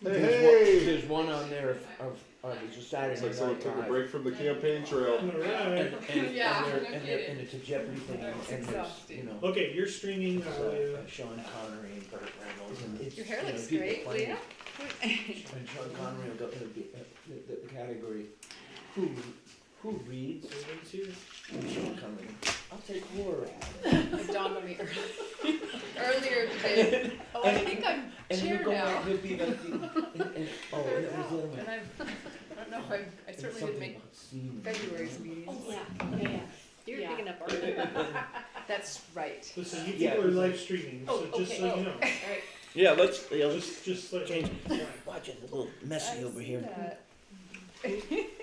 There's one on there of it's a Saturday It's like night someone took a drive. break from the campaign trail. Alright. And it's a Jeopardy thing, and there's, you know, Okay, you're streaming, Sean Connery and Burt Reynolds, and it's, Your hair you know, looks people great, playing Leah. it. And Sean Connery will go to the category, who reads? everything's here. And Sean Connery, I'll take horror. It dawned on me earlier today. Oh, I think I'm And chair he'll go, now. he'll be like, oh, it was the other one. And I don't know, I It's certainly didn't something make about seeing. February's meetings. Oh, yeah. You're Yeah. picking up our. That's right. Listen, you Yeah, people are it's live like- streaming, Oh, so just okay, so you know. Alright. Yeah, let's Just let change you it. Watch it, it's a little messy over here.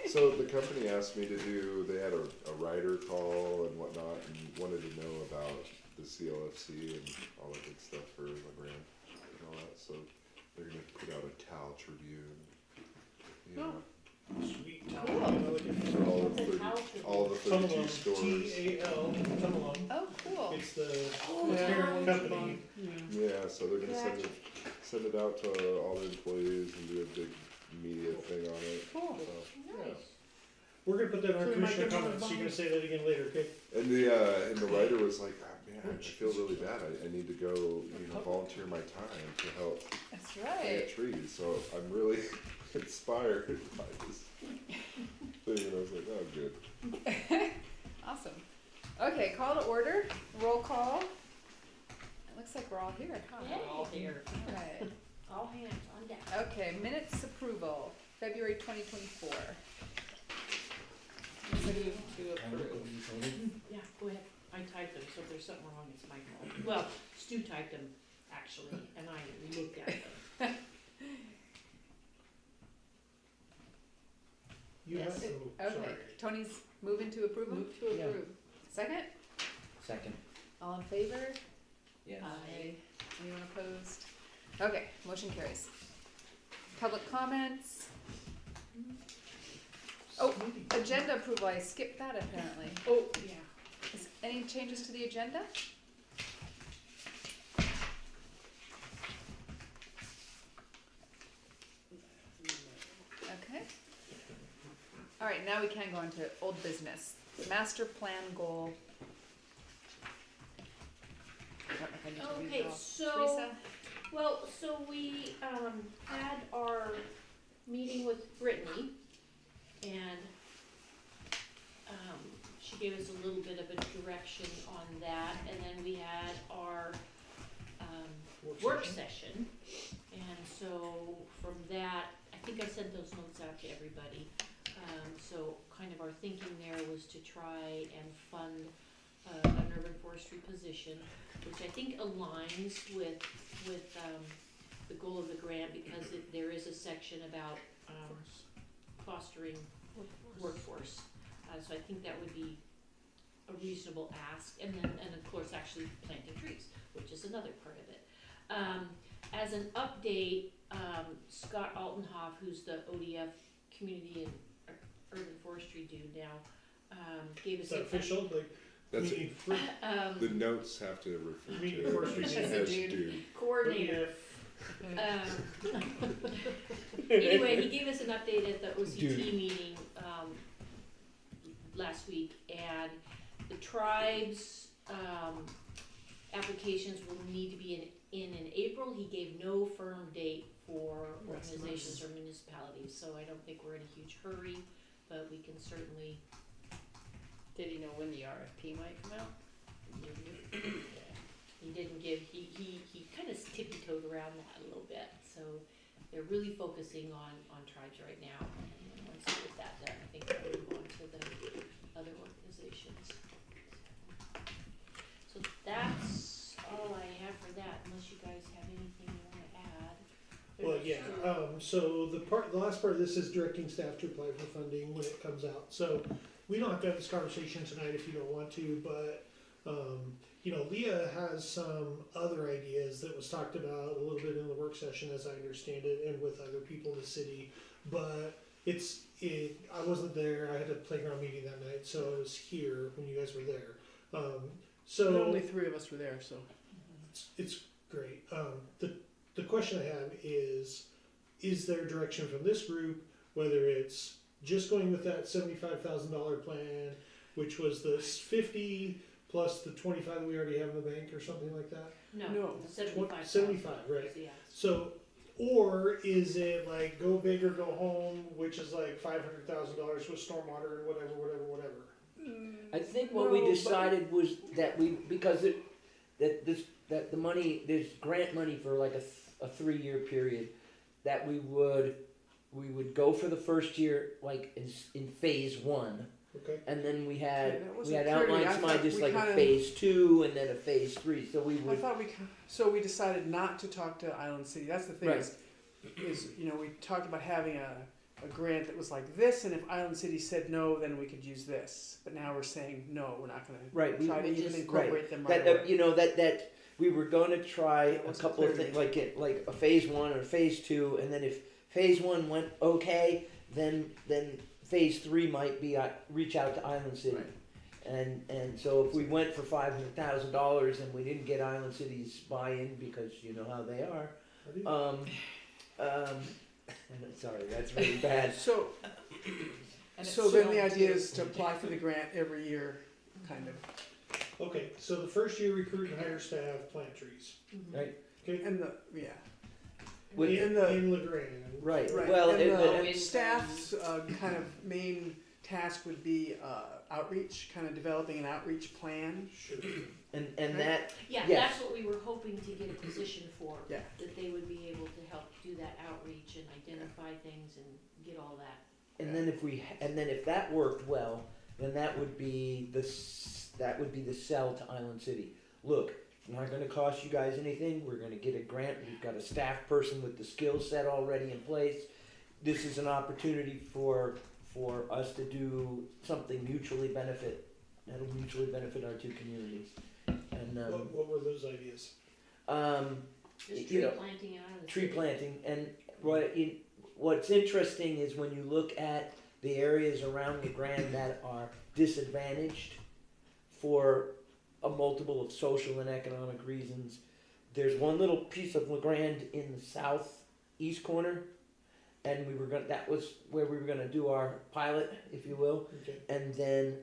So the company asked me to do, they had a writer call and whatnot, and wanted to know about the CLFC and all that good stuff for the grant and all that, so they're gonna put out a Tal Tribune. You know, Sweet. Cool. for all the 32 stores. T-A-L, Tumalum. Oh, cool. It's the yeah. parent company. Yeah, so they're gonna send it out to all the employees and do a big media thing on it. Cool. So, yeah. We're gonna put that on So we might commissioner get another comments, so you're bond. gonna say that again later, okay? And the writer was like, oh, man, I feel really bad. I need to go, volunteer my time to help That's plant right. trees. So I'm really inspired by this thing, and I was like, oh, good. Awesome. Okay, call to order, roll call. It looks like we're all here, huh? Yeah, all here. Alright, All hands on deck. okay, minutes approval, February 2024. Yeah, go ahead. I typed them, so if there's something wrong, it's my fault. Well, Stu typed them, actually, and I looked at them. You Yes. have, oh, Okay, sorry. Tony's moving to approve them? Move to Yeah. approve. Second? Second, All in favor? yes. Aye. Anyone opposed? Okay, motion carries. Public comments? Oh, agenda approval, I skipped that apparently. Oh, yeah. Is any changes to the agenda? Okay. All right, now we can go into old business. Master plan goal. I don't know if I need to read it Okay, all. so, Teresa? well, so we, had our meeting with Brittany, and, she gave us a little bit of a direction on that, and then we had our, work session. And so from that, I think I sent those notes out to everybody. So kind of our thinking there was to try and fund an urban forestry position, which I think aligns with the goal of the grant, because there is a section about fostering workforce. So I think that would be a reasonable ask, and of course actually planting trees, which is another part of it. As an update, Scott Altenhoff, who's the ODF community and urban forestry dude now, gave us Is that official, like, That's meeting for The notes have to refer Meeting to forestry it as as a dude. dude. coordinator. ODF. Anyway, he gave us an update at the OCT Dude. meeting, last week, and the tribes, applications will need to be in April. He gave no firm date for organizations or municipalities, so I don't think we're in a huge hurry, but we can certainly. Did he know when the RFP might come out? He didn't give, he kind of tippy-toed around that a little bit, so they're really focusing on tribes right now. And once they get that done, I think they'll move on to the other organizations. So that's all I have for that, unless you guys have anything you wanna add. Well, yeah, so the last part of this is directing staff to apply for funding when it comes out. So we don't have to have this conversation tonight if you don't want to, but, Leah has some other ideas that was talked about a little bit in the work session, as I understand it, and with other people in the city. But I wasn't there, I had a playground meeting that night, so I was here when you guys were there. So Only 3 of us were there, so. it's great. The question I have is, is there direction from this group, whether it's just going with that $75,000 plan, which was the 50 plus the 25 that we already have in the bank or something like that? No. 75,000. 75, right. Yeah. So, or is it like go big or go home, which is like $500,000 with stormwater and whatever. I think what we No, but- decided was that that the money, there's grant money for like a 3-year period, that we would go for the first year like in phase 1, Okay. and then we Yeah, had that wasn't outlined clear to me. I some thought ideas we like a kinda- phase 2 and then a phase 3. So we I would thought so we decided not to talk to Island City. That's the thing Right. is we talked about having a grant that was like this, and if Island City said no, then we could use this. But now we're saying no, we're not going to Right, we try to would even just- incorporate them right that away. that we were going to try That a wasn't couple of clear to things like a phase 1 or phase 2, and then if phase 1 went okay, then phase 3 might be reach out to Island City. Right. And so if we went for $500,000 and we didn't get Island City's buy-in, because you know how they are, How do you- sorry, that's really bad. So And it's then the shown idea too. is to apply for the grant every year, kind of. Okay, so the first year recruit and hire staff, plant trees. Mhm. Right. Okay. And With- in LeGrand. Right. right. Well, and it, the staff's kind of main task would be outreach, kind of developing an outreach plan. Sure. and Right. that Yeah, Yes. that's what we were hoping to get a position for. Yeah. That they would be able to help do that outreach and identify things and get all that. and then if that worked well, then that would be the sell to Island City. Look, it's not going to cost you guys anything. We're going to get a grant. We've got a staff person with the skill set already in place. This is an opportunity for us to do something that'll mutually benefit our two communities. And What were those ideas? Just you tree know, planting out of the tree city. planting. And what's interesting is when you look at the areas around the Grand that are disadvantaged for a multiple of social and economic reasons. There's one little piece of LeGrand in the southeast corner, and that was where we were gonna do our pilot, if you will. Okay. And then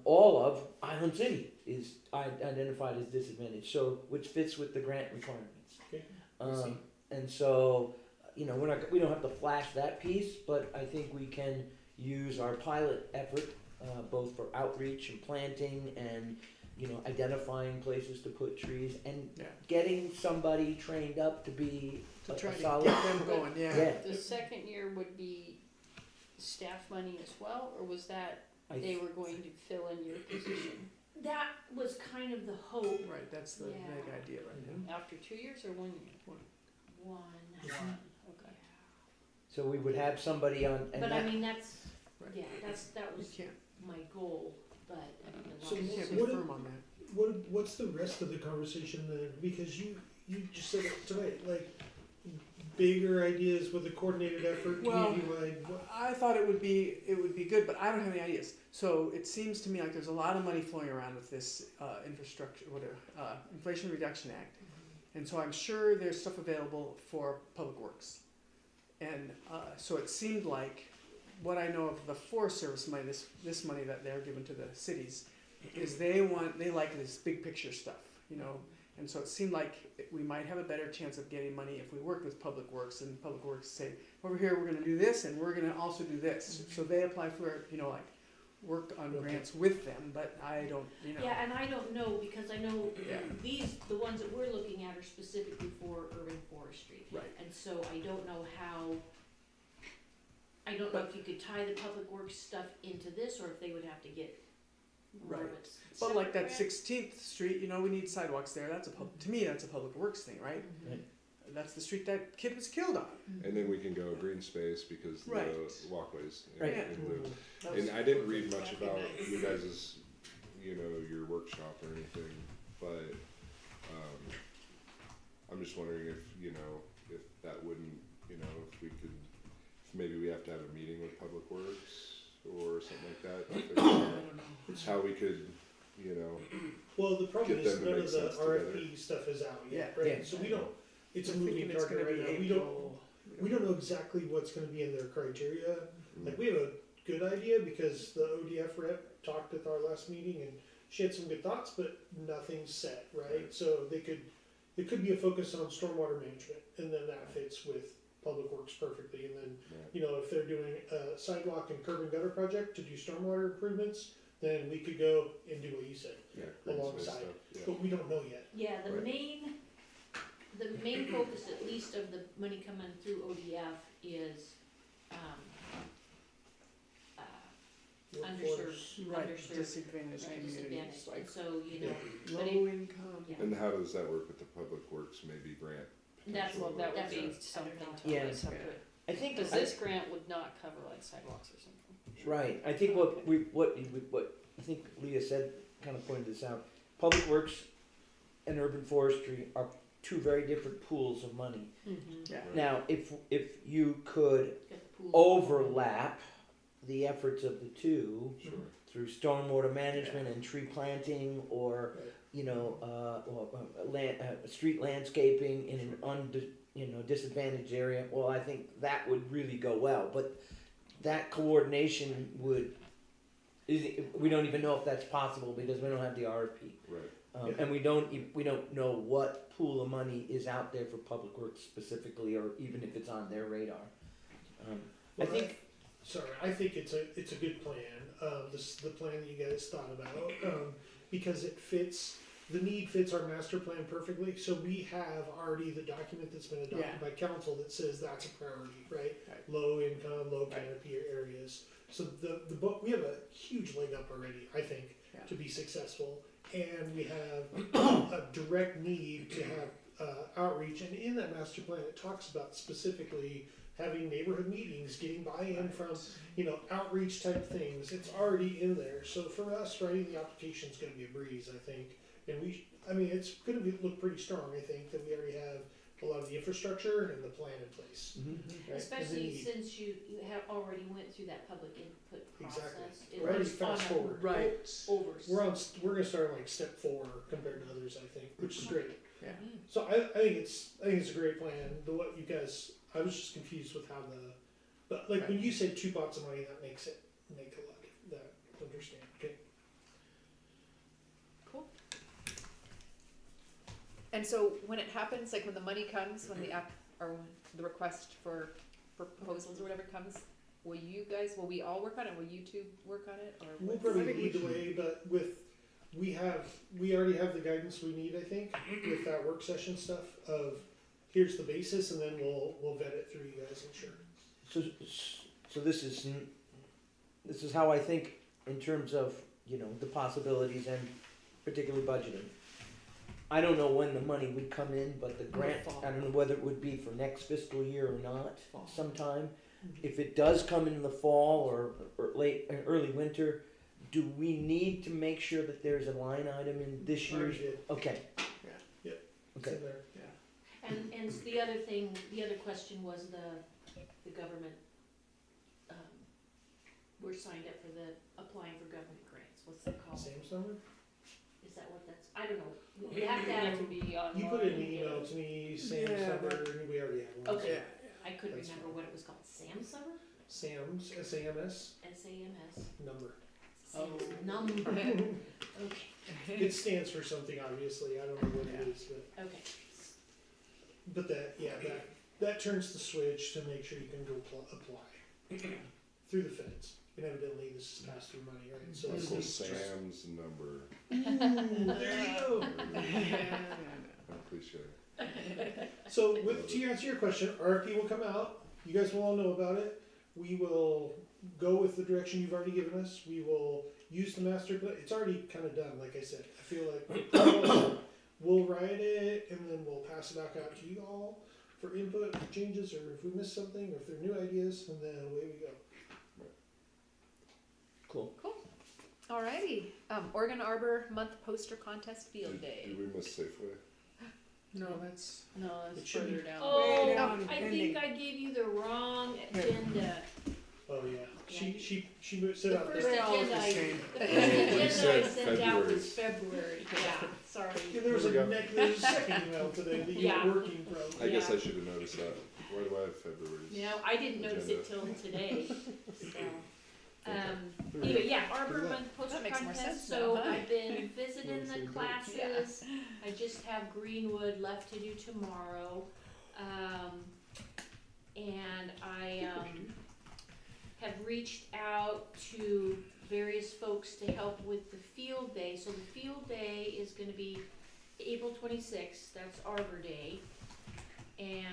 all of Island City is identified as disadvantaged, so which fits with the grant requirements. Okay. I see. And so, we don't have to flash that piece, but I think we can use our pilot effort both for outreach and planting and identifying places to put trees and Yeah. getting somebody trained up to be To a try to solid. get them going, yeah. Yeah. The second year would be staff money as well, or was that I they were going to fill in your position That was kind of the hope. Right, that's the Yeah. big idea right now. after 2 years or 1 year? One. Okay. So we would have somebody on, and But I that, mean, that's, Right. yeah, that You was can't, my goal, but I mean, as So long you as can't it's- be What firm on that. What's the rest of the conversation then? Because you just said it tonight, like bigger ideas with a coordinated effort, Well, community-wide. What- I thought it would be good, but I don't have any ideas. So it seems to me like there's a lot of money flowing around with this infrastructure, whatever, Inflation Reduction Act, and so I'm sure there's stuff available for public works. And so it seemed like what I know of the Forest Service money, this money that they're giving to the cities, is they like this big picture stuff, And so it seemed like we might have a better chance of getting money if we worked with Public Works, and Public Works say, over here, we're gonna do this, and we're gonna also do this. So they apply for, work on Okay. grants with them, but I don't, Yeah, and I don't know, because I know Yeah. the ones that we're looking at are specifically for urban forestry. Right. And so I don't know if you could tie the public works stuff into this, or if they would have to get more of Right. it. But like that separate. 16th Street, we need sidewalks there. To me, that's a public works thing, right? Mhm. That's the street that kid was killed on. And then we can go green space because Right. the walkways. Right. That was- And I didn't read much That'd be about nice. you guys' your workshop or anything, but I'm just wondering if that wouldn't, if we could, if maybe we have to have a meeting with Public Works or something like that. to figure I out don't know. how we could, Well, the problem Get is them to none make of the sense together. RFP stuff is out yet, Yeah. right? Yeah. So we don't. It's a I'm moving thinking it's target gonna right be now. We don't. April. we don't know exactly what's gonna be in their criteria. Like, we have a good idea because the ODF rep talked at our last meeting and she had some good thoughts, but nothing's set, right? So it could be a focus on stormwater management, and then that fits with Public Works perfectly. And then, you know, if they're doing a sidewalk and curb and gutter project to do stormwater improvements, then we could go and do what you said, Yeah, green space alongside. stuff, yeah. But we don't know yet. Yeah, the Right. main focus, at least of the money coming through ODF, is, underserved, Right, underserved, disadvantaged right, communities, disadvantaged, like and so, you know, but low income. Yeah. And how does that work with the Public Works, maybe grant? that's, potential? Well, that would that's be what- something I don't know. totally Yeah. separate. I think, Cause this grant would not cover like sidewalks or something. right, I think what I think Leah said, kind of pointed this out, Public Works and Urban Forestry are two very different pools of money. Mm-hmm. Yeah. Right. Now, if you could Got the pool. overlap the efforts of the two Sure. through stormwater management and tree planting, or you know, street landscaping in an disadvantaged area, well, I think that would really go well. But that coordination we don't even know if that's possible because we don't have the RFP. Right. And we don't know what pool of money is out there for Public Works specifically, or even if it's on their radar. I Well, think, I think it's a good plan. The plan that you guys thought about, because the need fits our master plan perfectly. So we have already the document that's been adopted Yeah. by council that says that's a priority, right? Right. Low income, low Right. canopy areas. So the book, we have a huge leg up already, I think, Yeah. to be successful. And we have a direct need to have outreach. And in that master plan, it talks about specifically having neighborhood meetings, getting buy-in from, outreach type things. It's already in there. So for us, writing the application is going to be a breeze, I think. And it's going to look pretty strong, I think, that we already have a lot of the infrastructure and the plan in place. mhm. Right? And then Especially you- since you have already went through that public input Exactly. process. It We're already looks on fast a forward. Right. Over. We're gonna start on like step 4 compared to others, I think, which is great. Yeah. So I think it's a great plan. What you guys, I was just confused with how but like when you said 2 pots of money, that make a lot of that understand. Okay. Cool. And so when it happens, like when the money comes, when the app, or when the request for proposals or whatever comes, will we all work on it? Will you two work on it? Or We'll what's- probably lead the way, but we already have the guidance we need, I think, with that work session stuff of here's the basis, and then we'll vet it through you guys, I'm sure. So this is how I think in terms of the possibilities and particularly budgeting. I don't know when the money would come in, but the grant, fall. I don't know whether it would be for next fiscal year or not, Fall. sometime. If it does come in the fall or early winter, do we need to make sure that there's a line item in this year's? Already did. Okay. It's Okay. in there. And the other question was the government, we're signed up for the applying for government grants. What's that called? Same summer? Is that what that's, I don't know. We have to have, to be online. You put in an email to me, Sam Yeah, Summer, but- and we already have one. Okay. Yeah. I couldn't That's remember fine. what it was called, Sam Summer? Sam's, SAMS, SAMS, number. Sam's Oh. number, okay, It stands for something, obviously, I don't know what it is, okay. but that turns the switch to make sure you can go apply through the feds. And evidently this is pass-through money, right? So Uncle it's Sam's number. there you go. How cliche. So to answer your question, RFP will come out. You guys will all know about it. We will go with the direction you've already given us. We will use the master plan. It's already kind of done, like I said. I feel like we'll write it and then we'll pass it back out to you all for input, for changes, or if we missed something, or if there are new ideas, and then away we go. Cool. Alrighty. Oregon Arbor Month Poster Contest Field Did Day. we miss Safeway? No, that's. No, It that's should be- further down. Oh, Way down, I ending. think I gave you the wrong agenda. Oh yeah, Yeah. she moved The out first there. They're all agenda the I, same. the first You agenda I said sent out February. was February, yeah, sorry. Yeah, there was Here we a go. there's a second email today that you Yeah. were working from. I guess Yeah. I should have noticed that. Why do I have February? You know, I didn't notice it till today, so. Anyway, yeah, Arbor Month poster That makes more contest, sense so now, huh? I've been visiting Well, the same thing. classes. I just have Greenwood left to do tomorrow. And I, have reached out to various folks to help with the field day. So the field day is gonna be April 26th, that's Arbor Day. And,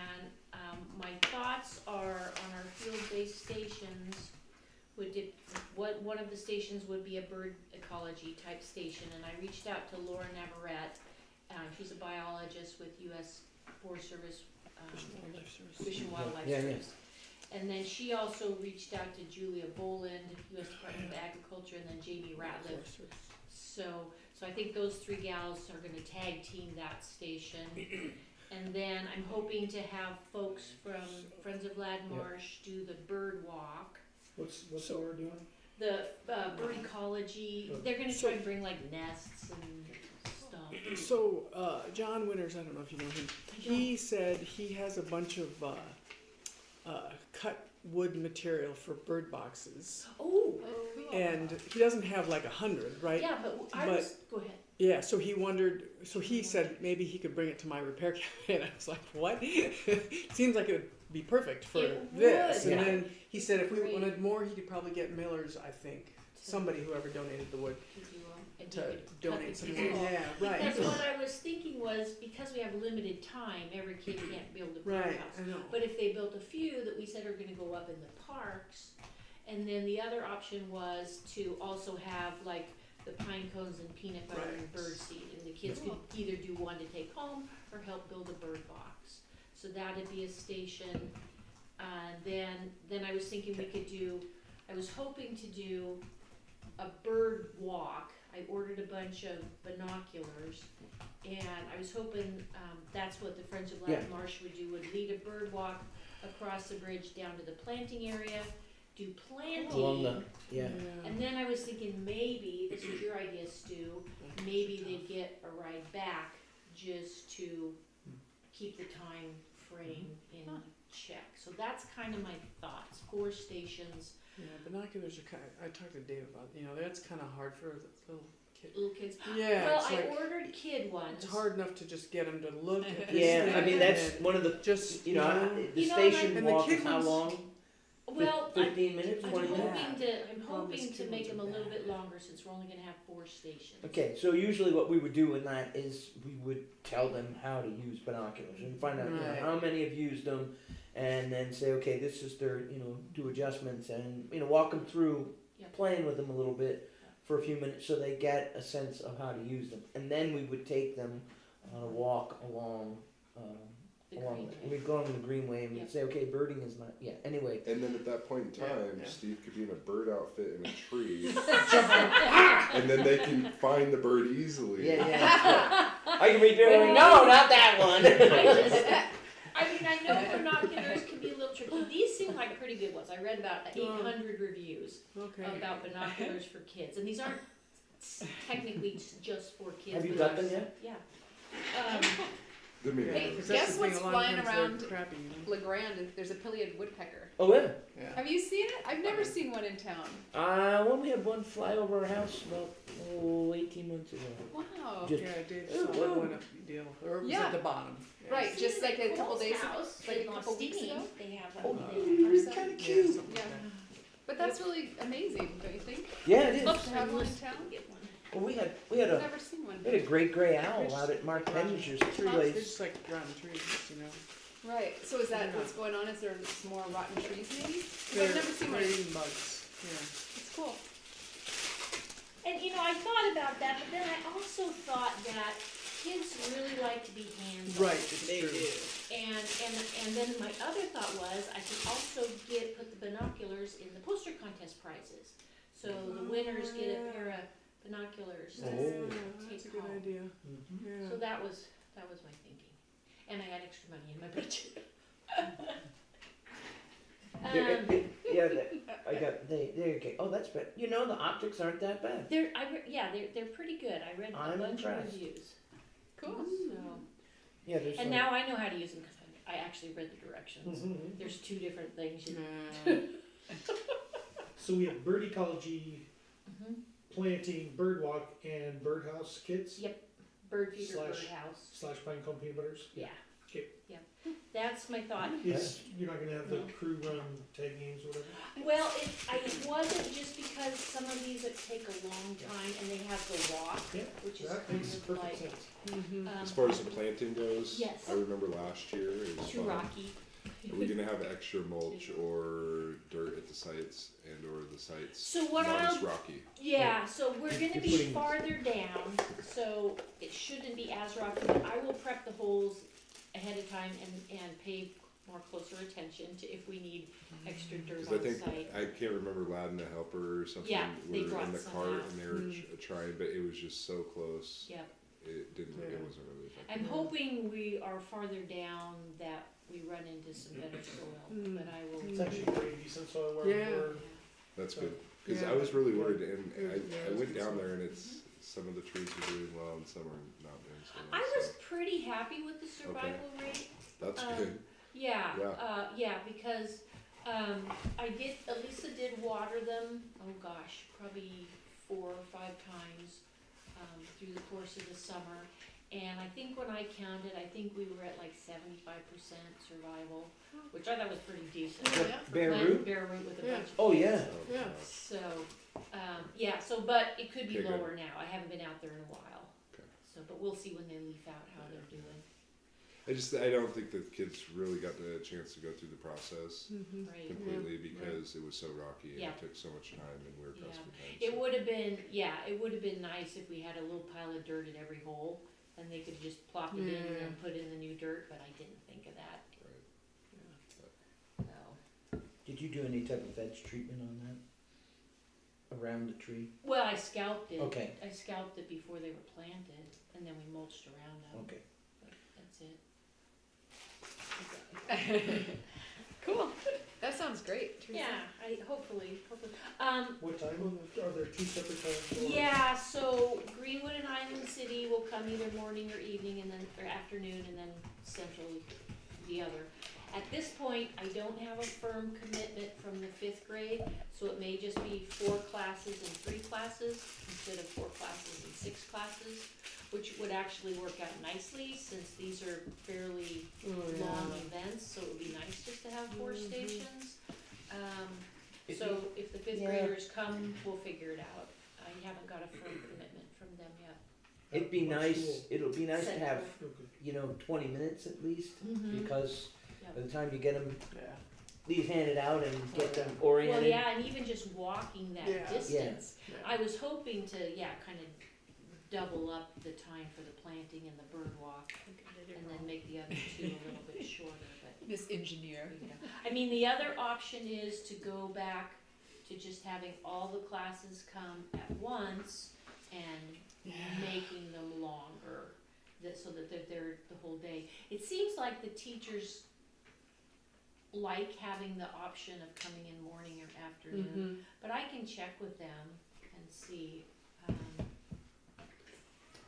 my thoughts are on our field day stations one of the stations would be a bird ecology type station, and I reached out to Laura Navarrete. She's a biologist with U.S. Forest Service, Fish and Wildlife Yeah, yeah. Service. And then she also reached out to Julia Boland, U.S. Department of Agriculture, and then Jamie Ratliff. So I think those three gals are gonna tag team that station. And then I'm hoping to have folks from Friends of Lad Marsh do the bird walk. What's Laura doing? The bird ecology, they're gonna try and bring like nests and stuff. So, John Winters, I don't know if you know him, he said he has a bunch of cut wood material for bird boxes. Oh, And he doesn't have like 100, right? yeah, but go ahead. Yeah, so he wondered, so he said maybe he could bring it to my repair cafe, and I was like, what? Seems like it would be perfect for It this. would, And yeah. then he said if we Great. wanted more, he could probably get Miller's, I think. Somebody, whoever donated the wood, And to you could cut donate the some more. people off. Yeah, right. Because what I was thinking was, because we have limited time, every kid can't build a Right, birdhouse. I know. But if they built a few that we said are gonna go up in the parks, and then the other option was to also have like the pine cones and peanut butter and Right. bird seed, and the kids could either do one to take home or help build a bird box. So that'd be a station. Then I was thinking we could do, I was hoping to do a bird walk. I ordered a bunch of binoculars, and I was hoping, that's what the Friends of Lad Yeah. Marsh would do, would lead a bird walk across the bridge down to the planting area, do Along planting, the, yeah. and then I was thinking maybe, this was your idea, Stu, maybe they'd get a ride back just to keep the time frame in check. So that's kind of my thoughts, 4 stations, Yeah, binoculars are kind of, I talked to Dave about, that's kind of hard for the little kid. little kids. Yeah, Well, it's I like, ordered kid ones. it's hard enough to just get them to look at this Yeah, I thing mean, and that's then one of the, just, the You know, station and the walk kid is how ones- long? Well, 15 minutes, I'm 20 minutes? hoping Promise to kid make ones them are a little bad. bit longer since we're only gonna have 4 stations. Okay, so usually what we would do in that is we would tell them how to use binoculars and find out Right. how many have used them, and then say, okay, this is their, do adjustments and walk them through Yep. playing with them a little bit for a few minutes so they get a sense of how to use them, and then we would take them on a walk along. The Along greenway. we'd go on the greenway and we'd Yep. say, okay, birding is not. Yeah. Anyway, And then at that point in Yeah, time, yeah. Steve could be in a bird outfit in a tree, and then they can find the bird easily. yeah. I can be doing. No, not that one. I know binoculars can be a little tricky. These seem like pretty good ones. I read about 800 reviews okay. about binoculars for kids, and these aren't technically just for kids. Have you but got them they're- yet? Yeah. Good meeting. Hey, Because guess that's the thing, what's a lot of flying times around they're crappy, LeGrand, and there's a pileated woodpecker. Oh yeah. Yeah. Have you seen it? I've never seen one in town. When we had one fly over our house about 18 months ago. Wow. Just- Yeah, Dave Oh, saw that wow. one up the deal, or it was Yeah. at the bottom. Yeah. Right, See, just the like a couple Cole's days ago, house like a in couple weeks Austin, ago. They have Oh, a it's kind of Yeah, cute. something like Yeah. that. But that's really amazing, don't you think? Yeah, it is. Love to have one in town. Get one. Well, we had I've a never seen one. great gray owl out at Mark Hender's They're three-lays. just like rotten trees, Right. So is that Yeah. what's going on? Is there some more rotten trees maybe? 'Cause They're, I've never seen one. they're eating bugs. Yeah. It's cool. And I thought about that, but then I also thought that kids really like to be hands-on. Right, it's true. And then my other thought was I could also put the binoculars in the poster contest prizes. So the winners get a pair of binoculars. to Oh. That's a take good home. idea. Mhm. Yeah. So that was my thinking. And I had extra money in my budget. I got they okay. Oh, that's bad. The optics aren't that bad. They're pretty good. I read a I'm bunch impressed. of reviews. Cool. So, Yeah, there's. and some- now I know how to use them because I actually read the directions. Mhm. There's two different things. So we have bird ecology, Mhm. planting, bird walk, and birdhouse kits Yep. Bird feeder, Slash- birdhouse. / pinecone peanut butters. Yeah. Okay. Yep. That's my thought. Is, you're not gonna have the No. crew run tag games or whatever? Well, it wasn't just because some of these that take a long time and they have the walk, Yeah, which is that kind makes of perfect like, sense. As far as the planting goes, Yes. I remember last year it was too fun. rocky. Are we gonna have extra mulch or dirt at the sites and or the sites So what not as I'll, rocky? yeah, so we're gonna You're be putting- farther down, so it shouldn't be as rocky, but I will prep the holes ahead of time and pay more closer attention to if we need extra dirt Because I on think site. I can't remember Latin the helper or something. Yeah, they were brought in the some cart out. and they were trying, but it was just so close. Yep. It didn't. It Yeah. wasn't really effective. I'm hoping we are farther down that we run into some better soil, but I will. It's actually pretty decent soil where Yeah. we're, That's good. Because Yeah. I was really worried, and Yeah, I it's went good down stuff. there, and it's some of the trees are doing well, and some are not doing so well. I was so pretty happy with the survival rate. that's um, good. Yeah, Yeah. yeah, because, Elisa did water them, oh gosh, probably 4 or 5 times, through the course of the summer. And I think when I counted, I think we were at like 75% survival, which I thought was pretty decent. Yeah. Bare Plant root? Bare root with a Yeah. bunch of. Oh, yeah. So, Yeah. So, yeah, so, but it could be Okay, good. lower now, I haven't been out there in a while. Okay. So, but we'll see when they leaf out how they're doing, I don't think the kids really got the chance to go through the process right? completely because it was so rocky and Yeah. it took so much time and we were pressed Yeah. for time. It so- would have been, yeah, it would have been nice if we had a little pile of dirt at every hole, and they could just plop it in and then put in the new dirt, but I didn't think of that, Right. so. Did you do any type of veg treatment on that? Around the tree? Well, I scalped it. Okay. I scalped it before they were planted, and then we mulched around them, Okay. but that's it. Cool. That sounds great, Teresa. Yeah, hopefully. what time, are there 2 separate times? or- Yeah, so Greenwood and Island City will come either morning or evening and then, or afternoon, and then Central the other. At this point, I don't have a firm commitment from the 5th grade, so it may just be 4 classes and 3 classes instead of 4 classes and 6 classes, which would actually work out nicely since these are fairly long events, so it would be nice just to have 4 stations. So if the 5th Yeah. graders come, we'll figure it out. I haven't got a firm commitment from them yet. It'd be What nice, school? it'll be nice to have, Okay. 20 minutes at least, Mm-hmm. because Yep. by the time you get them, Yeah. these handed out and get them Well, oriented. yeah, and even just walking that Yeah. distance, Yeah. I was hoping to, kind of double up the time for the planting and the bird walk, and then make the other 2 a little bit shorter, but. Miss Engineer. I mean, the other option is to go back to just having all the classes come at once and making them longer, so that they're there the whole day. It seems like the teachers like having the option of coming in morning or afternoon, but I can check with them and see.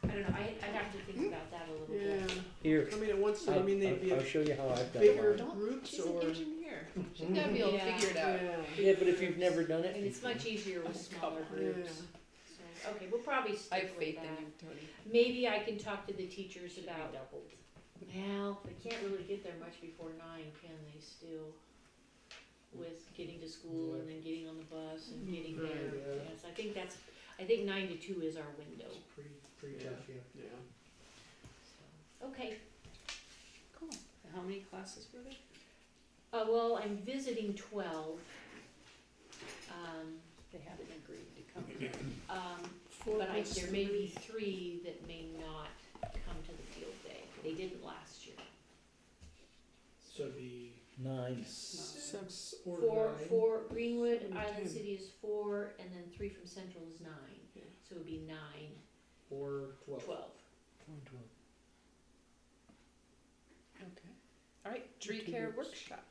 I don't know, I'd have to think about that a little Yeah. bit. Here, I mean, it wants to, I mean, they'd be I'll show you how I've done bigger mine. Don't, groups she's an or. engineer. She's gotta be able to Yeah. figure it out. Yeah. Yeah, but if you've never done And it, it's much easier with smaller Come on. groups. So, okay, we'll probably I stick have with faith in that. you, Tony. Maybe I can talk to the teachers about, well, they can't really get there much before 9, can they still? With getting to school and then getting on the bus and getting Right, there. yeah. Yes, I think 9 to 2 is our window. It's pretty Yeah. tough, yeah. Yeah. Okay, Cool. How many classes were there? well, I'm visiting 12. They haven't agreed to come. But there may be 3 that may not come to the field day. They didn't last year. So it'd be 9. 6 or 4, 9. 4, Greenwood, 7, Island 10. City is 4, and then 3 from Central is 9. Yeah. So it would be 9, Or 12. 12. Okay. All right, tree care workshop.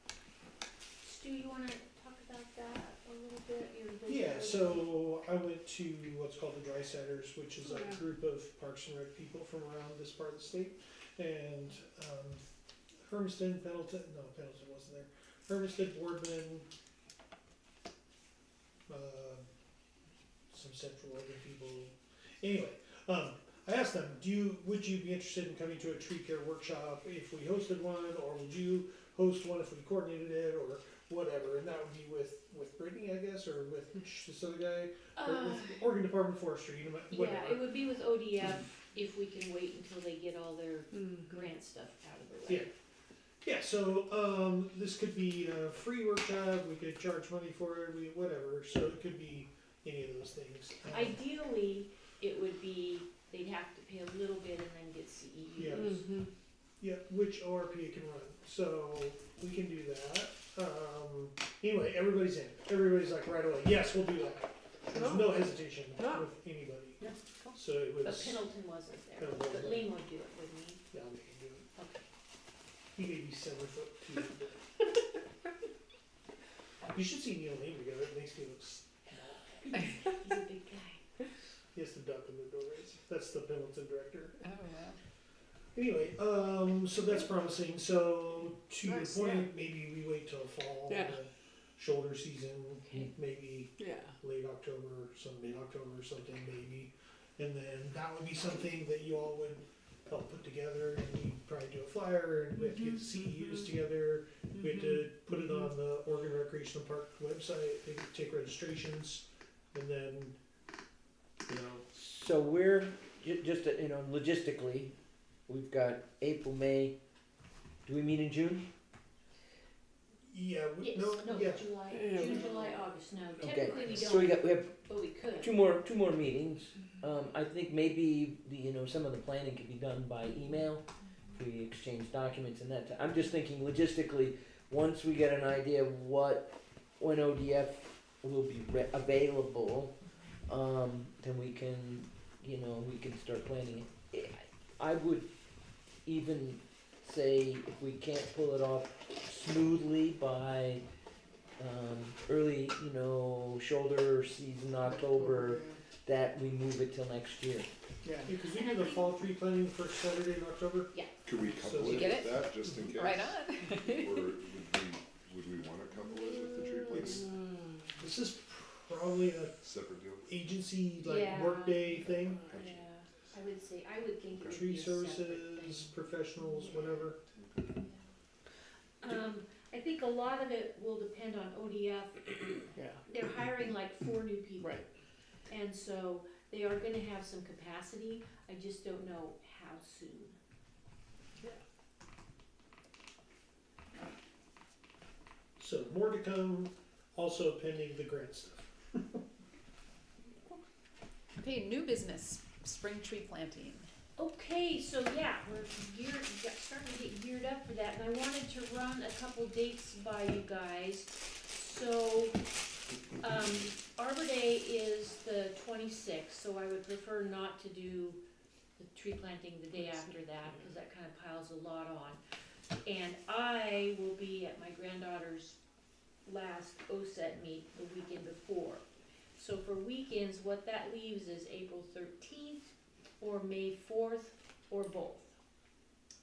Stu, you wanna talk about that a little bit? Yeah, so I went to what's called the Dry Setters, which is a Yeah. group of Parks and Rec people from around this part of the state. And Hermiston, Pendleton, no, Pendleton wasn't there. Hermiston, Boardman, some Central Oregon people. Anyway, I asked them, would you be interested in coming to a tree care workshop if we hosted one, or would you host one if we coordinated it, or whatever? And that would be with Brittany, I guess, or with this other guy, or with Oregon Department of Forestry, whatever. Yeah, it would be with ODF if we can wait until they get all their grant stuff out of the way. Yeah, so this could be a free workshop, we could charge money for it, whatever, so it could be any of those things. Ideally, it would be, they'd have to pay a little bit and then get CEUs. Yeah. Mm-hmm. Yeah, which ORPA can run, so we can do that. Anyway, everybody's in, everybody's like right away, yes, we'll do that. There's no hesitation No. with anybody, No, so it was. but Pendleton wasn't there, Pendleton but wasn't. Lean would do it, wouldn't he? Yeah, we can do it. Okay. He may be 7'2". But you should see Neil Lane together. It makes me look small. He's a big guy. He has to duck in the doorways. That's the Pendleton director. Oh, wow. Anyway, so that's promising. So to Nice, your point, yeah. maybe we wait till fall, Yeah. shoulder season, Okay. maybe Yeah. late October, some mid-October or something, maybe. And then that would be something that you all would help put together, and we'd probably do a flyer, and we have to get the CEUs together. We have to put it on the Oregon Recreational Park website, take registrations, and then, you know, So we're, just, logistically, we've got April, May, do we meet in June? yeah, Yes, no, yeah. July, Yeah. June, July, August, no, Okay, technically we so we don't, have but we could. two more meetings. I think maybe, some of the planning could be done by email, if we exchange documents and that. I'm just thinking logistically, once we get an idea of when ODF will be available, then we can, we can start planning it. I would even say if we can't pull it off smoothly by, early, shoulder season, October, that we move it till next year. Yeah. Because we do the fall tree planting the first Saturday in October. Could we So couple you it get with that, just in case? Right on. Or would we wanna couple it with the tree planting? This is probably a Separate deal? agency, Yeah. workday thing. Yeah, I would think it would Tree be a separate services, thing. professionals, whatever. I think a lot of it will depend on ODF. Yeah. They're hiring like 4 new people. Right. And so they are gonna have some capacity, I just don't know how soon. So more to come, also pending the grant stuff. Okay, new business, spring tree planting. Okay, so yeah, we're starting to get geared up for that, and I wanted to run a couple dates by you guys. So, Arbor Day is the 26th, so I would prefer not to do the tree planting the day after that, because that kind of piles a lot on. And I will be at my granddaughter's last OSET meet the weekend before. So for weekends, what that leaves is April 13th, or May 4th, or both.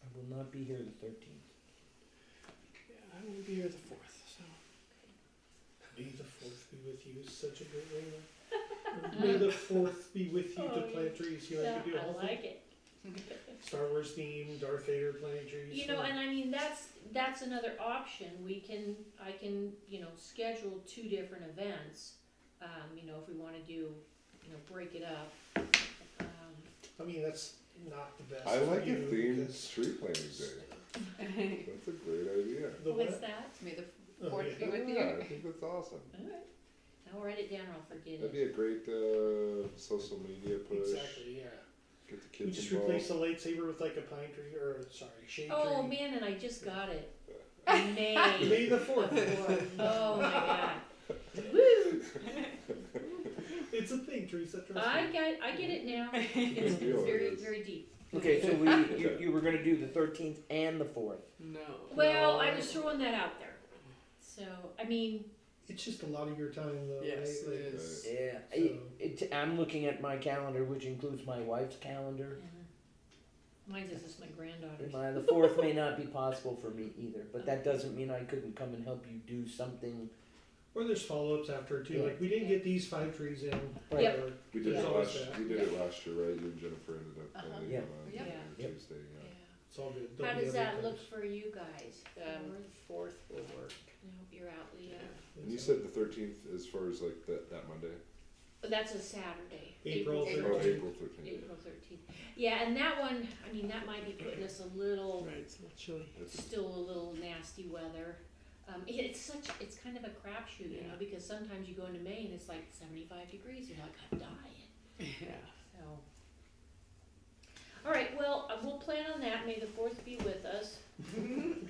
I will not be here the 13th. Yeah, I will be here the 4th, so. May the 4th be with you is such a great way. May the 4th be with you to Oh, plant trees. You Yeah, like to do a whole I thing? like it. Star Wars theme, Darth Vader planting trees. You know, and I mean, that's another option. I can, schedule 2 different events, if we wanna do, break it up. I mean, that's not the best. I like for a you themed because- tree planting day. That's a great idea. The What's what? that? May the Oh, fourth yeah. be with you. Yeah, I think that's awesome. Alright, I'll write it down or I'll forget That'd it. be a great, social media push. Exactly, yeah. Get the We kids just involved. replaced the lightsaber with like a pine tree, or shade Oh tree. man, and I just got it. May. May the 4th. Oh my god. Woo! It's a thing, Teresa, trust I me. get it now. It's Good deal, it very, is. very deep. Okay, so you were gonna do the 13th and the 4th. No. Well, I was throwing that out there. So, I mean, It's just a lot of your time though, Yes, right? it is. Yeah, I'm looking at my calendar, which includes my wife's calendar. Mine says it's my granddaughter's. The 4th may not be possible for me either, but that doesn't mean I couldn't come and help you do something. Or there's follow-ups after too, Yeah. like, we didn't get these 5 trees in. Right. Yep. or- We did there's it always last, that. we did it last year, right? You and Jennifer ended up Uh-huh. planning Yeah. on Yeah. Yep. Tuesday, yeah. It's all good. How There'll be does other that look times. for you guys? 4th will work. I hope you're out, Leah. And you said the 13th as far as like that Monday? But that's a Saturday. April Oh, 13th. April 13th. April 13th. Yeah, and that one, I mean, that might be putting us a little, Right, it's a little chilly. It's- still a little nasty weather. It's kind of a crapshoot, you know, because sometimes you go into May and it's like 75 degrees, you're like, I'm dying, Yeah. so. All right, well, we'll plan on that, may the 4th be with us. I'm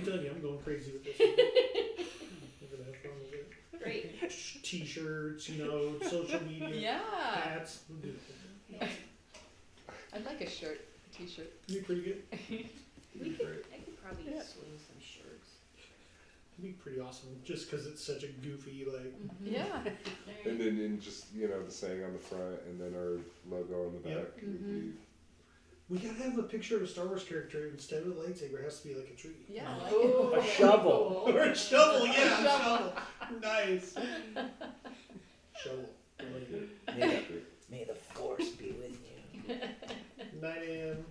telling you, I'm going crazy with this. I'm gonna have fun with it. Great. T-shirts, social media, Yeah. hats. We'll do it. I'd like a shirt, a t-shirt. It'd be pretty good. It'd We be could, great. I could probably Yeah. swing some shirts. It'd be pretty awesome, just because it's such a goofy, like, Yeah. And then in just, the saying on the front and then our logo on the back Yep. would be, we gotta have a picture of a Star Wars character instead of a lightsaber. It has to be like a tree. Yeah. I like Oh, it. A shovel. Or a shovel, yeah, A a shovel. Nice. Shovel. I like it. May the Force be with you. 9 a.m.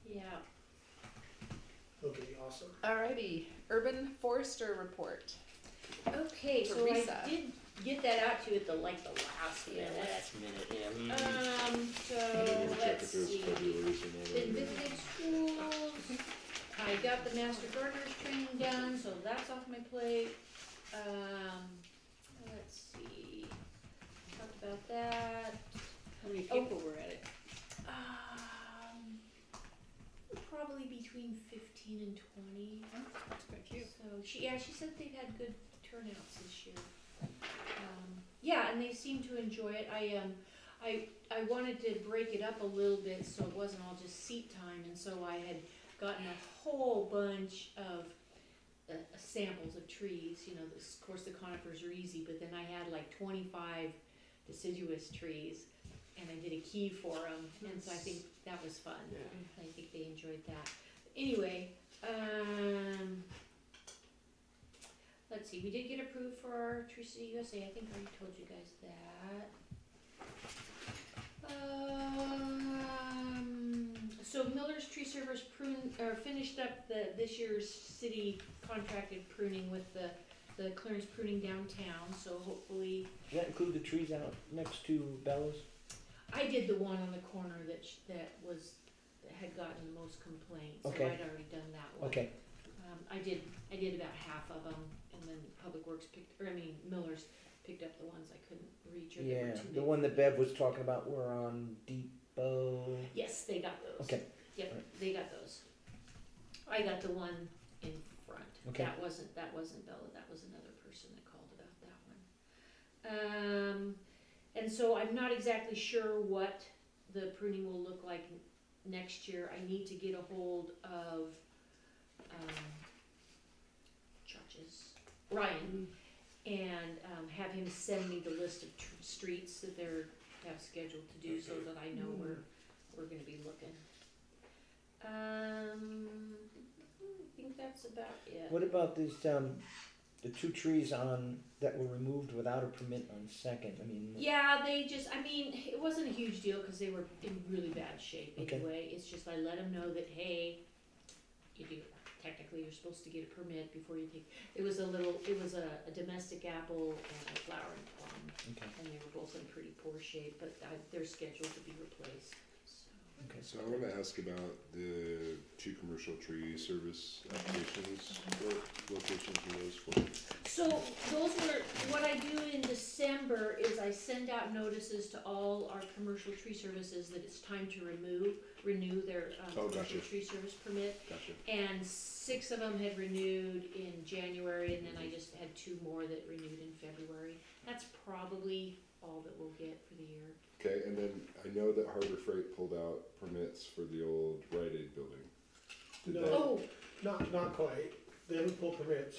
Yeah. Okay, awesome. Alrighty, Urban Forester report. Okay, so Teresa. I did get that out to you at the last minute. So, check let's if there's see. February's and all Been that. visiting schools, I got the Master Gardener's training done, so that's off my plate. Let's see, talked about that. How many Oh. people were at it? Probably between 15 and 20. That's quite cute. So she said they've had good turnouts this year. Yeah, and they seem to enjoy it. I wanted to break it up a little bit so it wasn't all just seat time, and so I had gotten a whole bunch of samples of trees. Of course the conifers are easy, but then I had like 25 deciduous trees, and I did a key for them, and so I think that was fun. Yeah. I think they enjoyed that. Anyway, let's see, we did get approved for our Tree City USA, I think I already told you guys that. So Miller's Tree Service finished up this year's city contracted pruning with the clearance pruning downtown, so hopefully, Does that include the trees out next to Bella's? I did the one on the corner that had gotten the most complaints, so Okay. I'd already done that one. Okay, I did about half of them, and then Public Works Miller's picked up the ones I couldn't reach or they were yeah, too the big. one that Bev was talking about were on Depot. Yes, they got those. Okay, Yep, alright. they got those. I got the one in front. Okay. That wasn't Bella, that was another person that called about that one. And so I'm not exactly sure what the pruning will look like next year. I need to get a hold of, Ryan, and have him send me the list of streets that have scheduled to do, so that I know where we're gonna be looking. I think that's about it. what about these, the 2 trees that were removed without a permit on Second? Yeah, it wasn't a huge deal, cause they were in really bad shape Okay. anyway. It's just I let them know that, hey, technically you're supposed to get a permit before you take, it was a domestic apple and a flowering plum, Okay, and they were both in pretty poor shape, but they're scheduled to be replaced, so. okay. So I wanna ask about the 2 commercial tree service applications. What locations are those for? So those were, what I do in December is I send out notices to all our commercial tree services that it's time to renew their Oh, commercial gotcha. tree service permit. Gotcha. And 6 of them had renewed in January, and then I just had 2 more that renewed in February. That's probably all that we'll get for the year. Okay, and then I know that Harbor Freight pulled out permits for the old Rite Aid building. Did No. that- Oh, Not quite. They haven't pulled permits.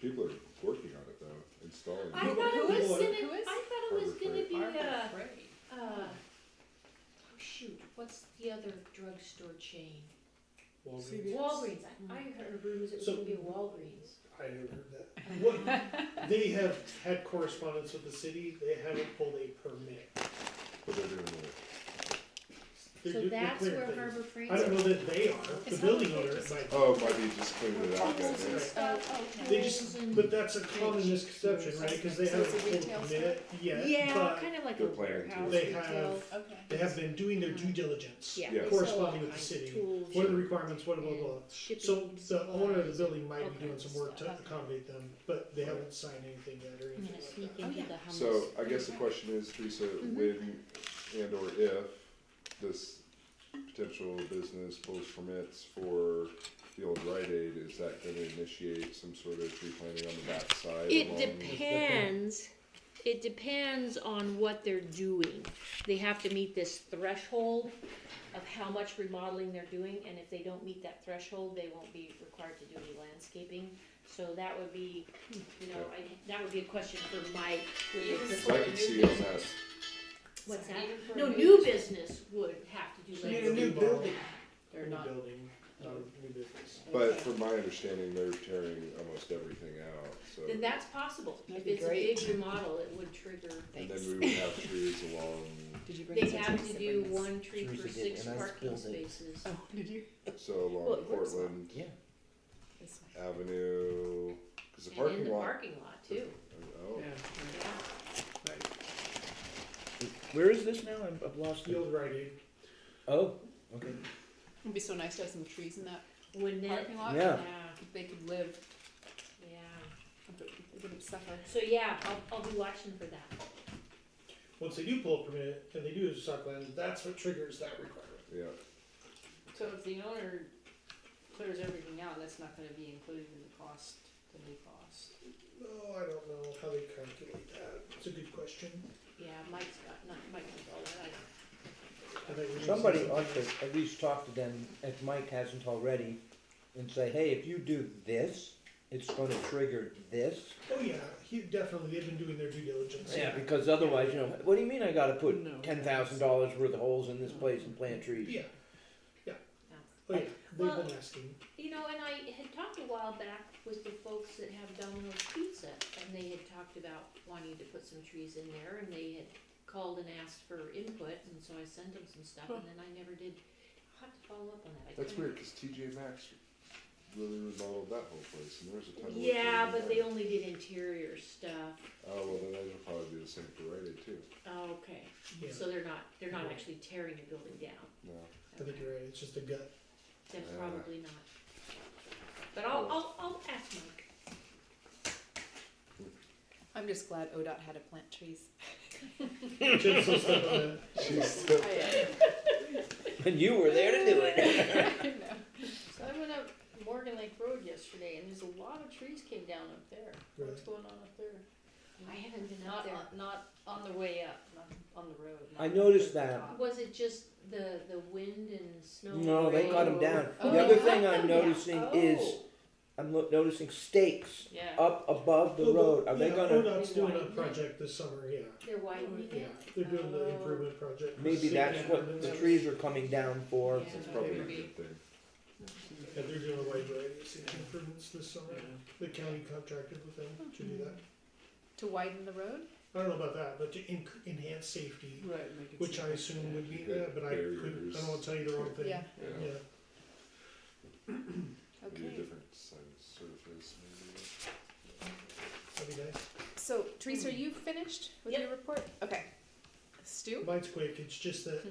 People are working on it though, installing. I it. thought it who was is- gonna, who is? I thought it was Harbor gonna Freight. be, shoot, what's the other drugstore chain? CVS? Walgreens, I heard rumors it was So- gonna be a Walgreens. I never heard that. What, they have had correspondence with the city, they haven't pulled a permit. But they're doing it. They're So they're that's clearing where things. Harbor Freight. I don't know that they are, the It's building Harbor owner Freight. might. Oh, it might be just cleaning it out, Tables and guys. stuff, okay. They just, but that's a common misconception, right, cause they So it's haven't a pulled retail a permit yet, Yeah, but kind of like a They're planning to. warehouse They retail. have- Okay. they have been doing their due diligence. Yeah. Yeah. they Corresponding sell with the all city. kinds of tools What are the and- requirements, what blah, blah, blah. and shipping So the supplies owner of the and building might all be doing kinds some of work to stuff. accommodate them, but they haven't signed anything yet or I'm anything gonna like sneak that. into yeah. the hummus. So I guess the question is, Teresa, when and or if this potential business pulls permits for the old Rite Aid, is that gonna initiate some sort of tree planting on the back side? It along- depends. It depends on what they're doing. They have to meet this threshold of how much remodeling they're doing, and if they don't meet that threshold, they won't be required to do any landscaping. So that would be, that would be a question for Mike. So I can see on that, What's that? Even for No, a new business would have to do You need a landscaping. new building. They're New not. building, new business. but from my understanding, they're tearing almost everything out, so. Then that's possible. If That'd be it's a great. big remodel, it would trigger. And then we would have trees along, Did you bring They this up? have to do one tree Teresa per did, 6 and I parking spilled it. spaces. Oh, did you? so Well, along it works well. Portland Yeah. This way. Avenue, cause the And in parking the lot. parking lot too. Oh, Yeah, Yeah. right. Where is this now? I've lost The it. old Rite Aid. Oh, okay. It'd be so nice to have some trees in that Wouldn't it? parking lot. Yeah. They could live, Yeah. they wouldn't suffer. So yeah, I'll be watching for that. Once they do pull a permit and they do a stock land, that's what triggers that requirement. yeah, So if the owner clears everything out, that's not gonna be included in the cost, the new cost. No, I don't know how they calculate that. It's a good question. Yeah, Mike knows all that. I don't. I think we need Somebody some- ought to at least talk to them, if Mike hasn't already, and say, hey, if you do this, it's gonna trigger this. Oh, yeah, definitely, they've been doing their due diligence. Yeah, because otherwise, what do you mean I gotta put No. $10,000 worth of holes in this place and plant trees? Yeah, No. oh, yeah, Well- they've been asking. You know, and I had talked a while back with the folks that have Domino's Pizza, and they had talked about wanting to put some trees in there, and they had called and asked for input, and so I sent them some stuff, and then I never did. I'll have to follow up on that. I that's kinda- weird, cause TJ Maxx really remodeled that whole place, and there's a ton of. work Yeah, going but on. they only did interior stuff. Oh, well, then that'll probably be the same for Rite Aid too, Oh, okay. Yeah, So they're not actually tearing a building down. no. I think you're right, it's just a gut. Then Yeah. probably not. But I'll ask Mike. I'm just glad ODOT had to plant trees. Jim's so stuck on that. She's, And you were there to do it. I know. So I went up Morgan Lake Road yesterday and there's a lot of trees came down up there. What's going on up there? I haven't been up there. Not on the way up, not on the road. I not noticed at the that. top. Was it just the wind and snow? No, they cut them down. Oh, The they other cut thing them I'm down. noticing is, Oh. I'm noticing stakes Yeah. up above the Oh, road. Are they yeah, gonna, ODOT's doing a widen it? project this summer, yeah. They're widening Yeah, it? they're doing the Oh. improvement project. maybe Safety that's what the improvements. trees are coming down for? Yeah. it's probably a Maybe. good thing. Yeah, they're doing a wide variety of safety improvements this summer. The county contracted with them to do that. To widen the road? I don't know about that, but to enhance safety, Right, make it which I safer. assume would be, Good but I couldn't, I don't wanna tell you the wrong thing. Yeah. Yeah, Yeah, maybe a Okay. different size surface, maybe. that'd be nice. So Teresa, are you finished with Yep. your report? Okay. Stu? Mine's quick, it's just that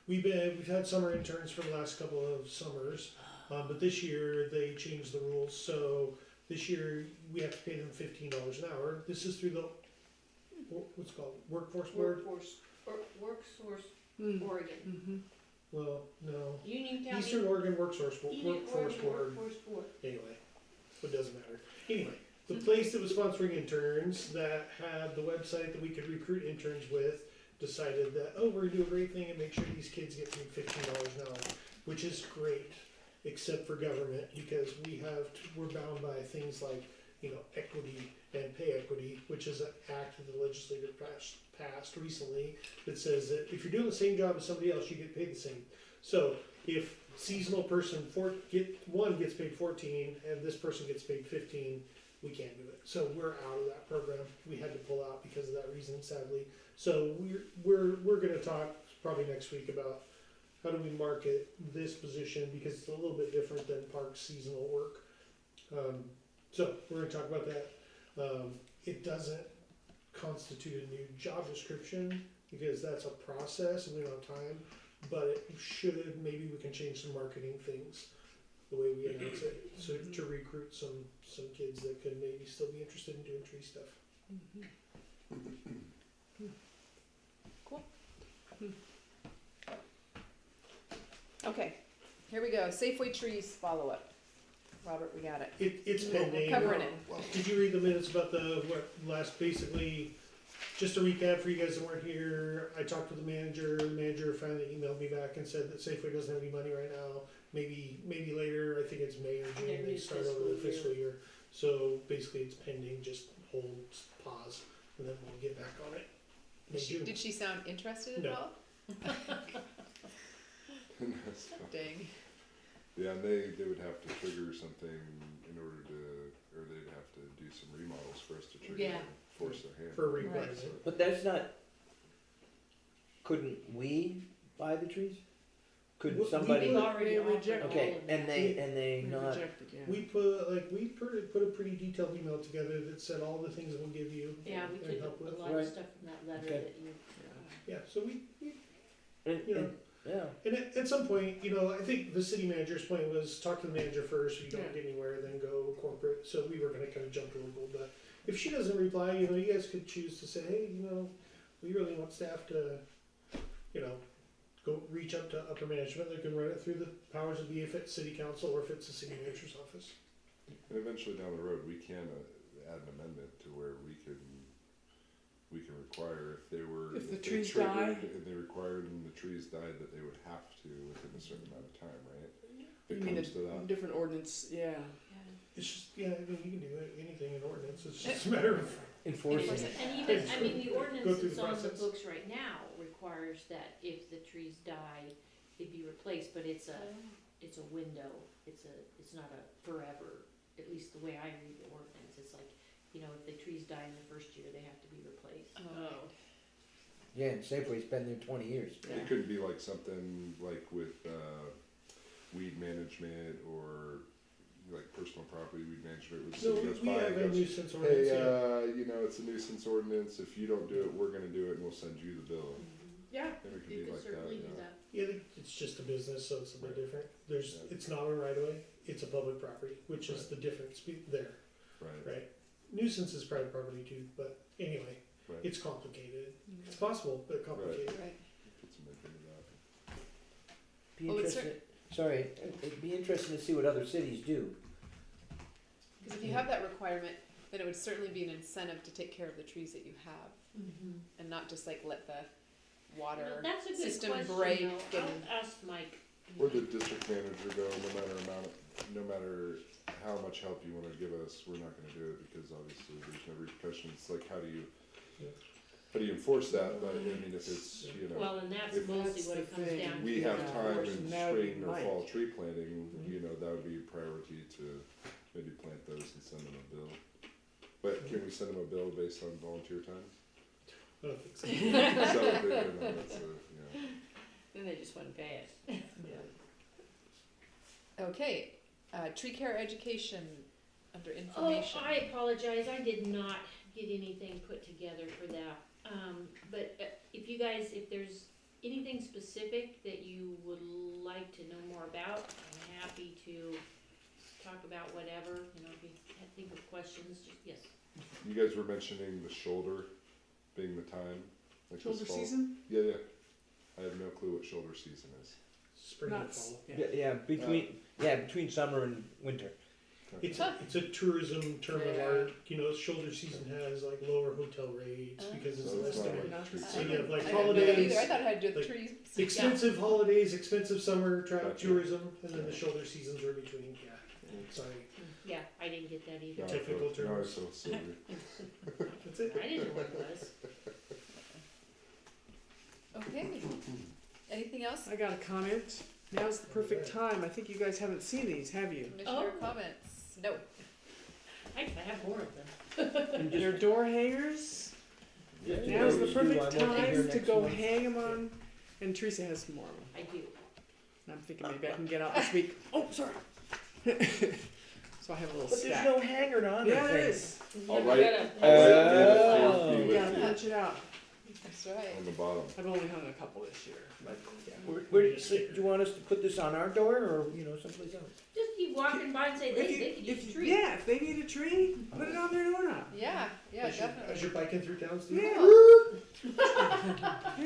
we've had summer interns for the last couple of summers, but this year they changed the rules, so this year we have to pay them $15 an hour. This is through the, what's it called, workforce board? Workforce Mm. Oregon. Mhm. Well, no, Uniontown. Eastern Oregon Workforce Union Workforce Oregon Board. Workforce Board. Anyway, it doesn't matter. Anyway, the place that was sponsoring interns that had the website that we could recruit interns with decided that, oh, we're gonna do a great thing and make sure these kids get paid $15 an hour, which is great, except for government, because we're bound by things like, equity and pay equity, which is an act that the legislature passed recently that says that if you're doing the same job as somebody else, you get paid the same. So if seasonal person one gets paid 14 and this person gets paid 15, we can't do it. So we're out of that program. We had to pull out because of that reason, sadly. So we're going to talk probably next week about how do we market this position, because it's a little bit different than park seasonal work. So we're going to talk about that. It doesn't constitute a new job description because that's a process and we don't have time, but it should, maybe we can change some marketing things the way we announce it, so to recruit some kids that could maybe still be interested in doing tree stuff. Cool. Okay, here we go. Safeway trees follow-up. Robert, we got it. It's We're pending. covering it. Did you read the minutes about basically, just a recap for you guys that weren't here, I talked to the manager finally emailed me back and said that Safeway doesn't have any money right now, maybe later, I think it's May or Their June, new they start over the fiscal year. So basically it's pending, just hold, pause, and then we'll get back on it. May, June. Did she sound interested at No. all? Dang. Yeah, and they would have to trigger something in order to, or they'd have to do some remodels for us to trigger Yeah. and force their hand. For a requirement. So, But that's not, couldn't we buy the trees? Couldn't We somebody, We've already They offered reject- all okay, of and that. they We not, rejected, yeah. We put a pretty detailed email together that said all the things that we'll give you. Yeah, we and took help a with. lot of Right. stuff from that letter Okay. that you, Yeah, so we and, you know, and, yeah, and at some point, I think the city manager's point was talk to the manager first, if you don't Yeah. get anywhere, then go corporate, so we were gonna kind of jump local, but if she doesn't reply, you guys could choose to say, hey, we really want staff to, go reach up to upper management, they can run it through the powers that be if it's city council or if it's the city manager's office. and eventually down the road, we can add an amendment to where we can require if they were, If the if they trees triggered die? and they required and the trees died, that they would have to within a certain amount of time, right? If You it mean comes to that. different ordinance, yeah. It's just, you can do anything in ordinance, it's just a matter of, enforcing Enforce it. it. and even, I mean, the Go ordinance through that's the on the process. books right now requires that if the trees die, they be replaced, but it's a window, it's not a forever, at least the way I read the ordinance, it's like, if the trees die in the first year, they have to be replaced. Oh. Yeah, and Safeway's been there 20 years. Yeah. It couldn't be like something like with weed management or like personal property weed management. Where the no, city goes we by have and a goes, nuisance ordinance, hey, yeah. it's a nuisance ordinance. If you don't do it, we're going to do it, and we'll send you the bill. Yeah. And it could You be could like certainly that. do Yeah. that. Yeah, it's just a business, so it's a bit different. Yeah. It's not a right of way, it's a public property, which is Right. the difference there, Right. right? Nuisance is private property too, but anyway, Right. it's complicated. It's possible, but complicated. Right. Put some effort into that. Be Well, it's interested, sorry, it'd be interesting to see what other cities do. Because if you have that requirement, then it would certainly be an incentive to take care of the trees that you have, and not just like let the water That's a good system question, break though. and. I'll ask Mike. Where the district manager go, no matter how much help you want to give us, we're not going to do it because obviously there's no repercussions. Like how do you enforce that? But I mean, if it's Well, and that's If mostly that's what the it comes thing. down to. we have now. time Force in them, that would be spring or Mike. fall tree planting, Mhm. that would be priority to maybe plant those and send them a bill. But can we send them a bill based on volunteer time? I don't think so. So that's Then they just wouldn't pay it. Okay, tree care education under Oh, information. I apologize, I did not get anything put together for that. But if there's anything specific that you would like to know more about, I'm happy to talk about whatever, if you think of questions, just, yes. You guys were mentioning the shoulder being the time, like Shoulder this fall. season? Yeah. I have no clue what shoulder season is. Spring and Nuts. fall. Yeah, between summer and winter. It's a tourism term of Yeah. art, shoulder season has like lower hotel rates because it's So it's less not demand. like tree So you have I like didn't know that holidays, either. I thought it had to do with like, trees. expensive holidays, expensive summer Gotcha. tourism, and then the shoulder seasons are in between, yeah, sorry. Yeah, I didn't get that either. Now I Typical feel- now I terms. feel silly. That's it. I didn't know what it was. Okay. Anything else? I got a comment. Now's the perfect time. I think you guys haven't seen these, have you? Commissioner Oh. comments? No. I have more of them. They're door hangers. Yeah, Now's the you do. perfect I want to hear time to next go month. hang them on. And Teresa has some more of them. I do. And I'm thinking maybe I can get out this week. Oh, sorry. So I have a little But there's stack. no hanger on Yeah, the there thing. is. I'll You write, gotta- I'll write Oh. the You gotta with punch it out. That's right. you on the bottom. I've only hung a couple this year. But yeah. Do you want us to put this on our door or, someplace else? Just keep walking by and say, If they you, could use a if, tree. yeah, if they need a tree, put it on their doorknob. Yeah, yeah, As definitely. you're biking through town, Steve? Yeah.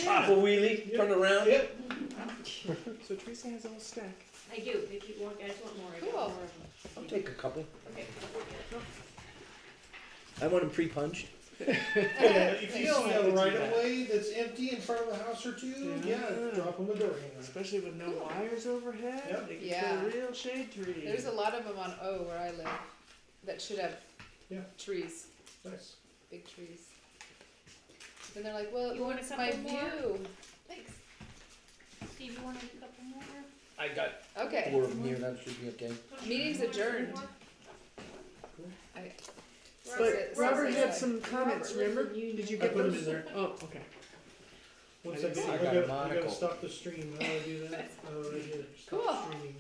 Pop a wheelie, turn around. Yep. So Teresa has a whole stack. I do, if you want, guys want more, I got Cool. more of them. I'll take a couple. Okay. I want them pre-punched. If you don't see have a to do right that. of way that's empty in front of a house or two, Yeah. drop them a door hanger. Especially with no wires overhead. Yep. They can Yeah. put a real shade tree. There's a lot of them on O where I live that should have Yeah. trees, Nice. big trees. And they're like, well, You want a what's my couple more? view? Thanks. Steve, you want a couple more? I got Okay. 4 of them here, that should be okay. Meeting's adjourned. I, But Robert had Robert, some comments, Robert, remember? listen, you Did you know- I get put them those? in there. Oh, okay. One I second, didn't I see. I got a gotta monocle. stop the stream, how do I do that? Oh, right here, Cool. stop streaming.